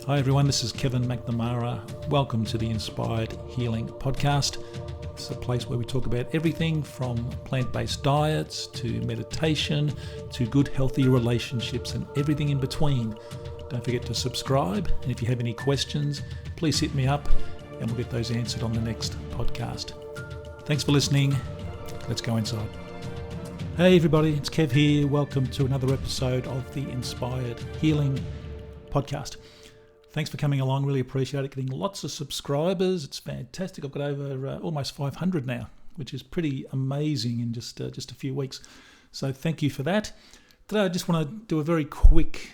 Hi everyone, this is Kevin McNamara. Welcome to the Inspired Healing Podcast. It's a place where we talk about everything from plant-based diets to meditation to good healthy relationships and everything in between. Don't forget to subscribe, and if you have any questions, please hit me up and we'll get those answered on the next podcast. Thanks for listening. Let's go inside. Hey everybody, it's Kev here. Welcome to another episode of the Inspired Healing Podcast. Thanks for coming along. Really appreciate it. Getting lots of subscribers. It's fantastic. I've got over almost 500 now, which is pretty amazing in just a few weeks. So thank you for that. Today I just want to do a very quick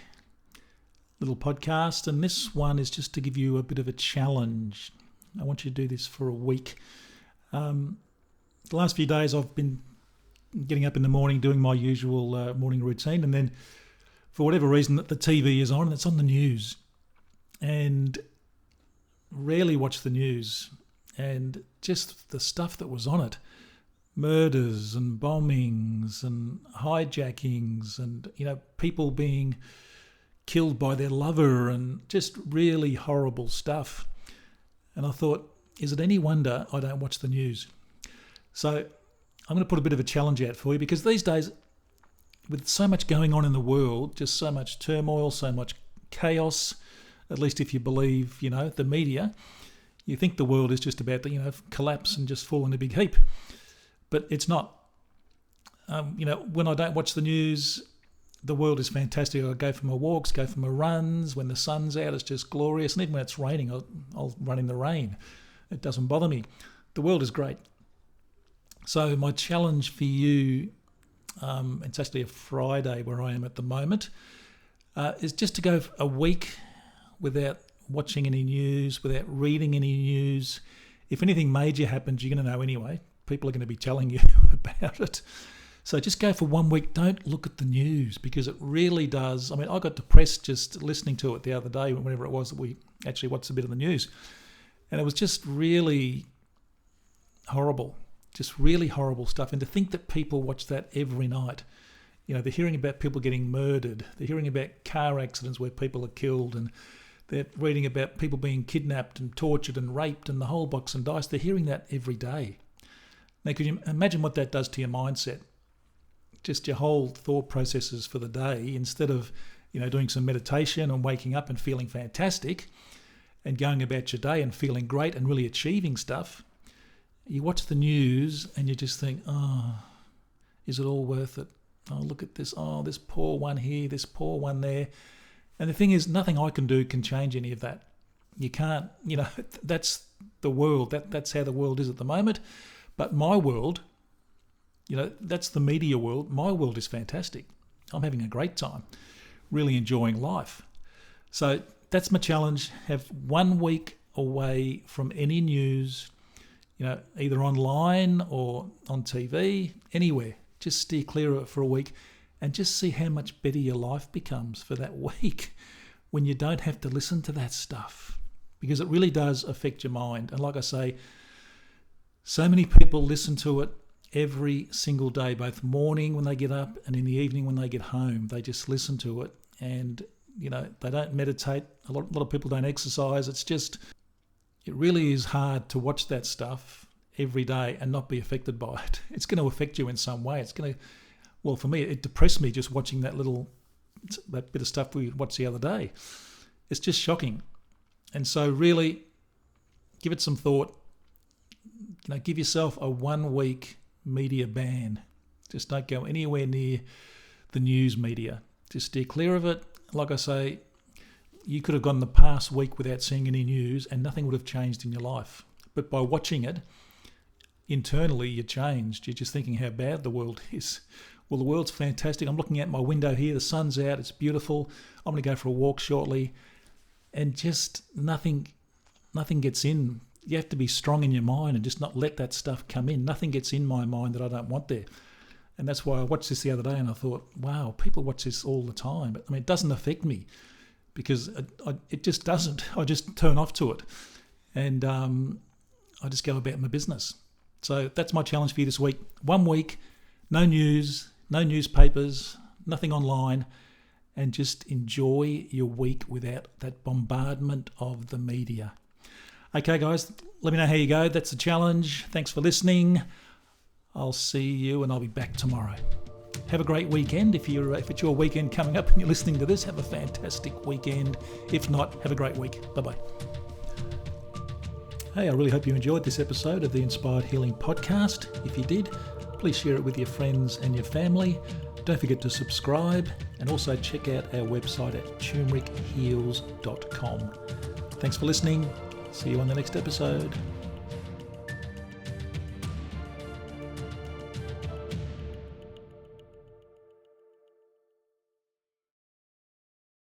little podcast, and this one is just to give you a bit of a challenge. I want you to do this for a week. The last few days I've been getting up in the morning, doing my usual morning routine, and then for whatever reason the TV is on and it's on the news. And rarely watch the news, and just the stuff that was on it, murders and bombings and hijackings and, people being killed by their lover and just really horrible stuff. And I thought, is it any wonder I don't watch the news? So I'm going to put a bit of a challenge out for you, because these days, with so much going on in the world, just so much turmoil, so much chaos, at least if you believe, the media, you think the world is just about to, collapse and just fall in a big heap. But it's not. When I don't watch the news, the world is fantastic. I go for my walks, go for my runs. When the sun's out, it's just glorious. And even when it's raining, I'll run in the rain. It doesn't bother me. The world is great. So my challenge for you, it's actually a Friday where I am at the moment, is just to go a week without watching any news, without reading any news. If anything major happens, you're going to know anyway. People are going to be telling you about it. So just go for 1 week. Don't look at the news, because it really does. I mean, I got depressed just listening to it the other day, whenever it was that we actually watched a bit of the news. And it was just really horrible, just really horrible stuff. And to think that people watch that every night. They're hearing about people getting murdered. They're hearing about car accidents where people are killed, and they're reading about people being kidnapped and tortured and raped and the whole box and dice. They're hearing that every day. Now, could you imagine what that does to your mindset? Just your whole thought processes for the day. Instead of, doing some meditation and waking up and feeling fantastic and going about your day and feeling great and really achieving stuff, you watch the news and you just think, oh, is it all worth it? Oh, look at this. Oh, this poor one here, this poor one there. And the thing is, nothing I can do can change any of that. You can't, that's the world. That's how the world is at the moment. But my world, that's the media world. My world is fantastic. I'm having a great time, really enjoying life. So that's my challenge. Have 1 week away from any news, either online or on TV, anywhere. Just steer clear of it for a week and just see how much better your life becomes for that week when you don't have to listen to that stuff, because it really does affect your mind. And like I say, so many people listen to it every single day, both morning when they get up and in the evening when they get home. They just listen to it, and they don't meditate. A lot of people don't exercise. It really is hard to watch that stuff every day and not be affected by it. It's going to affect you in some way. Well, for me, it depressed me just watching that bit of stuff we watched the other day. It's just shocking. And so really, give it some thought. Give yourself a 1 week media ban. Just don't go anywhere near the news media. Just steer clear of it. Like I say, you could have gone the past week without seeing any news and nothing would have changed in your life. But by watching it, internally you're changed. You're just thinking how bad the world is. Well, the world's fantastic. I'm looking out my window here. The sun's out. It's beautiful. I'm going to go for a walk shortly. And just nothing gets in. You have to be strong in your mind and just not let that stuff come in. Nothing gets in my mind that I don't want there. And that's why I watched this the other day and I thought, wow, people watch this all the time. But it doesn't affect me, because it just doesn't. I just turn off to it. And I just go about my business. So that's my challenge for you this week. 1 week, no news, no newspapers, nothing online, and just enjoy your week without that bombardment of the media. Okay, guys, let me know how you go. That's the challenge. Thanks for listening. I'll see you, and I'll be back tomorrow. Have a great weekend. If it's your weekend coming up and you're listening to this, have a fantastic weekend. If not, have a great week. Bye-bye. Hey, I really hope you enjoyed this episode of the Inspired Healing Podcast. If you did, please share it with your friends and your family. Don't forget to subscribe, and also check out our website at turmericheals.com. Thanks for listening. See you on the next episode.